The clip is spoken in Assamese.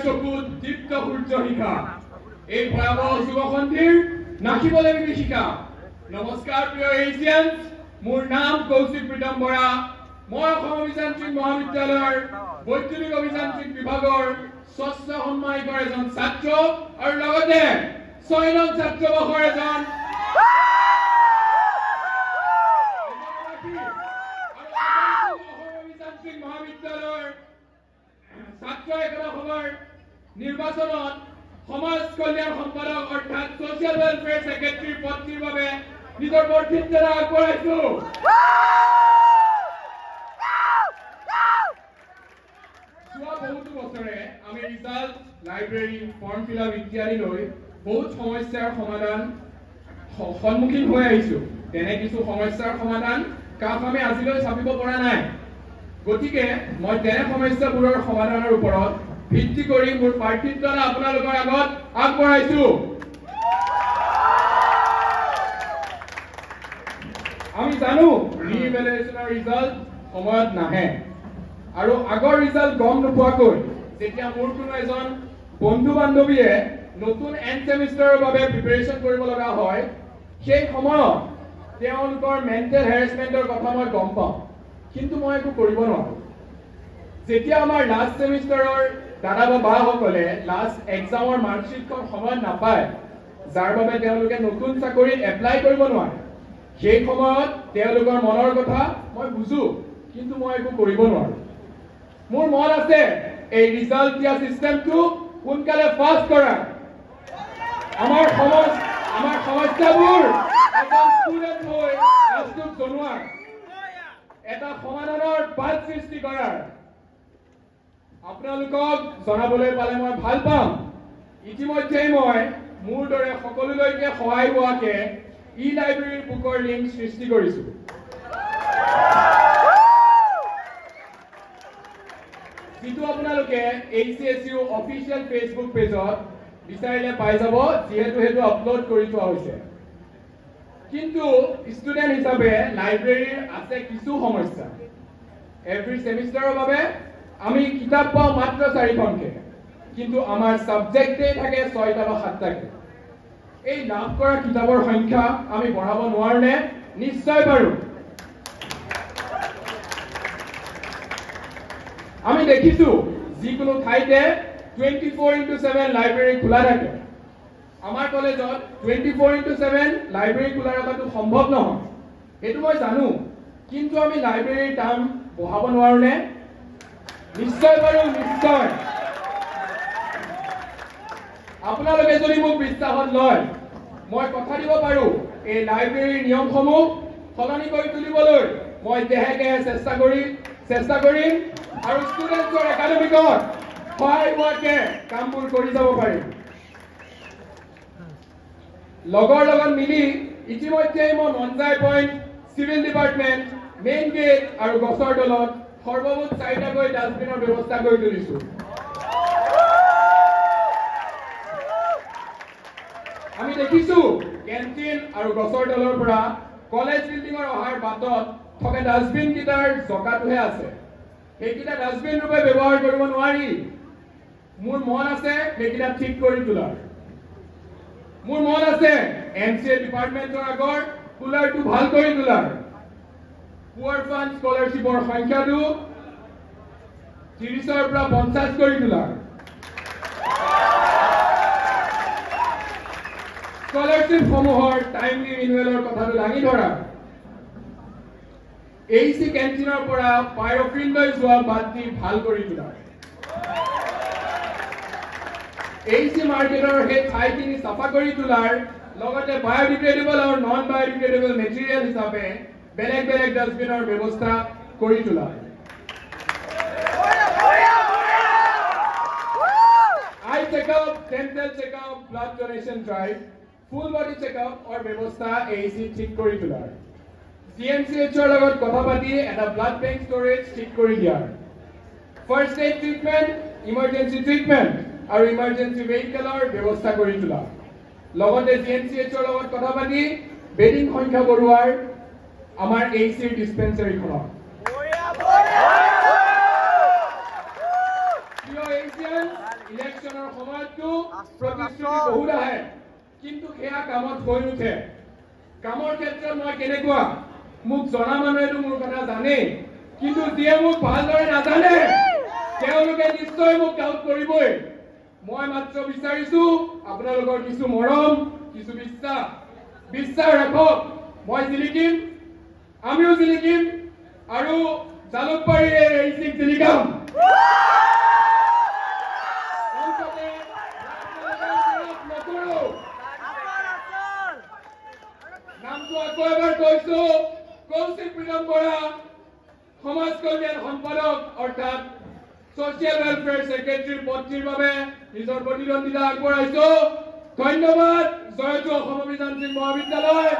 চকুত দীপ্ত সূৰ্য শিখা এই ভয়াবহ যুৱসন্ধিৰ নাচিবলৈ বিভীষিকা। নমস্কাৰ প্ৰিয় এছিয়ান, মোৰ নাম কৌশিক প্ৰীতম বৰা। মই অসম অভিযান্ত্ৰিক মহাবিদ্যালয়ৰ বৈদ্যুতিক অভিযান্ত্ৰিক বিভাগৰ ষষ্ঠ সন্মানিকৰ এজন ছাত্ৰ আৰু লগতে ৬ নং ছাত্ৰবৰ্ষৰ এজন অভিযান্ত্ৰিক মহাবিদ্যালয়ৰ ছাত্ৰ একলখনৰ নিৰ্বাচনত সমাজ কল্যাণ সম্পাদক অৰ্থাৎ সোশ্যাল ওয়েলফেয়াৰ সেক্ৰেটাৰী পদটিৰ বাবে নিজৰ বৰ্ধিষ্ণুতা আগবঢ়াইছো। যোৱা বহুতো বছৰে আমি result, library, form fill up ইত্যাদি লৈ বহুত সমস্যাৰ সমাধান সন্মুখীন হৈ আহিছো। তেনে কিছু সমস্যাৰ সমাধান কাক আমি আজিলৈ চাপিব পৰা নাই। গতিকে মই তেনে সমস্যাবোৰৰ সমাধানৰ ওপৰত ভিত্তি কৰি মোৰ প্ৰাৰ্থিত্বতা আপোনালোকৰ আগত আগবঢ়াইছো। আমি জানো ৰিইভ্যালুৱেশ্যনৰ ৰিজাল্ট সময়ত নাহে আৰু আগৰ ৰিজাল্ট গম নোপোৱাকৈ যেতিয়া মোৰ কোনো এজন বন্ধু বান্ধৱীয়ে নতুন এণ্ড ছেমিষ্টাৰৰ বাবে প্ৰিপেৰেশ্যন কৰিব লগা হয়, সেই সময়ত তেওঁলোকৰ মেণ্টেল হেৰেছমেণ্টৰ কথা মই গম পাওঁ, কিন্তু মই একো কৰিব নোৱাৰো। যেতিয়া আমাৰ লাষ্ট ছেমিষ্টাৰৰ দাদা বা বাসকলে লাষ্ট এক্সামৰ মাৰ্কশ্বিটখন সময়ত নাপায়, যাৰ বাবে তেওঁলোকে নতুন চাকৰিত এপ্লাই কৰিব নোৱাৰে, সেই সময়ত তেওঁলোকৰ মনৰ কথা মই বুজো, কিন্তু মই একো কৰিব নোৱাৰো। মোৰ মন আছে এই ৰিজাল্ট দিয়া চিষ্টেমটো সোনকালে পাছ কৰা, আমাৰ সমস্যাবোৰ এজন ষ্টুডেণ্ট হৈ ৰাষ্ট্ৰক জনোৱাৰ, এটা সমাধানৰ বাট সৃষ্টি কৰাৰ আপোনালোকক জনাবলৈ পালে মই ভাল পাম। ইতিমধ্যেই মই মোৰ দৰে সকলোলৈকে সহায় হোৱাকে ই-লাইব্ৰেৰীৰ বুকৰ লিংক সৃষ্টি কৰিছো। যিটো আপোনালোকে HCSU অফিচিয়েল ফেচবুক পেজত বিচাৰিলে পাই যাব, যিহেতু সেইটো আপলোড কৰি থোৱা হৈছে। কিন্তু ষ্টুডেণ্ট হিচাপে লাইব্ৰেৰীৰ আছে কিছু সমস্যা। এভৰি ছেমিষ্টাৰৰ বাবে আমি কিতাপ পাওঁ মাত্ৰ 4খনকে, কিন্তু আমাৰ ছাবজেক্টেই থাকে 6টা বা 7টাকে। এই লাভ কৰা কিতাপৰ সংখ্যা আমি বঢ়াব নোৱাৰোনে? নিশ্চয় পাৰো। আমি দেখিছো যিকোনো ঠাইতে 24x7 লাইব্ৰেৰী খোলা থাকে। আমাৰ কলেজত 24x7 লাইব্ৰেৰী খোলা ৰখাটো সম্ভৱ নহয়, সেইটো মই জানো, কিন্তু আমি লাইব্ৰেৰীৰ দাম বঢ়াব নোৱাৰোনে? নিশ্চয় পাৰো, নিশ্চয়। আপোনালোকে যদি মোক বিশ্বাসত লয়, মই কথা দিব পাৰো এই লাইব্ৰেৰীৰ নিয়মসমূহ সলনি কৰি তুলিবলৈ মই দেহেকেহে চেষ্টা কৰিম আৰু ষ্টুডেণ্টছৰ একাডেমিকত সহায় হোৱাকে কামবোৰ কৰি যাব পাৰিম। লগৰ লগত মিলি ইতিমধ্যেই মই মঞ্জাই point, civil department, main gate আৰু গছৰ তলত সৰ্বমুঠ 4টাকৈ ডাষ্টবিনৰ ব্যৱস্থা কৰি তুলিছো। আমি দেখিছো কেণ্টিন আৰু গছৰ তলৰ পৰা কলেজ বিল্ডিঙৰ অহাৰ বাটত থকা ডাষ্টবিন কেইটাৰ জকাটোহে আছে, সেইকেইটা ডাষ্টবিন ৰূপে ব্যৱহাৰ কৰিব নোৱাৰি। মোৰ মন আছে সেইকেইটা ঠিক কৰি তোলাৰ। মোৰ মন আছে MCA ডিপাৰ্টমেণ্টৰ আগৰ কুলাৰটো ভাল কৰি তোলাৰ। পুৱাৰ ফাণ্ড স্কলাৰশ্বিপৰ সংখ্যাটো 30ৰ পৰা 50 কৰি তোলাৰ। স্কলাৰশ্বিপসমূহৰ টাইমলি ৰিনিউৱেলৰ কথাটো দাঙি ধৰা। AC কেণ্টিনৰ পৰা পাইৰফিনলৈ যোৱা বাটটি ভাল কৰি তোলাৰ। AC মাৰ্কেটৰ সেই ঠাইখিনি চাফা কৰি তোলাৰ লগতে বায়'ডিগ্ৰেডেবল আৰু নন বায়'ডিগ্ৰেডেবল মেটেৰিয়েল হিচাপে বেলেগ বেলেগ ডাষ্টবিনৰ ব্যৱস্থা কৰি তোলা। Eye checkup, dental checkup, blood donation drive, full body চেকআপৰ ব্যৱস্থা AC ঠিক কৰি তোলাৰ। GMCHৰ লগত কথা পাতি এটা ব্লাড বেংক ষ্ট'ৰেজ ঠিক কৰি দিয়াৰ। First aid treatment, emergency treatment আৰু ইমাৰ্জেঞ্চি ভেহিকেলৰ ব্যৱস্থা কৰি তোলা। লগতে GMCHৰ লগত কথা পাতি বেডিং সংখ্যা বঢ়োৱাৰ আমাৰ ACৰ ডিছপেঞ্চাৰীখনত। প্ৰিয় এছিয়ান, ইলেকশ্যনৰ সময়তো প্ৰতিশ্ৰুতি বহুত আহে কিন্তু সেয়া কামত হৈ নুঠে কামৰ ক্ষেত্ৰত মই কেনেকুৱা মোক জনা মানুহেতো মোৰ কথা জানে কিন্তু যিয়ে মোক ভালদৰে নাজানে তেওঁলোকে নিশ্চয় মোক ডাউট কৰিবই মই মাত্ৰ বিচাৰিছো আপোনালোকৰ কিছু মৰম কিছু বিশ্বাস ৰাখক মই জিলিকিম আমিও জিলিকিম আৰু জালুকবাৰীৰ এই চিক জিলিকাম নামটো আকৌ এবাৰ কৈছো কৌশিক প্ৰীতম বৰা সমাজ কল্যাণ সম্পাদক অৰ্থাৎ সোশিয়াল ওয়েলফেয়াৰ সেক্ৰেটাৰি পদটিৰ বাবে নিজেৰ প্ৰতিদ্বন্দ্বিতা আগবঢ়াইছো ধন্যবাদ জয়তু অসম অভিযান্ত্ৰিক মহাবিদ্যালয়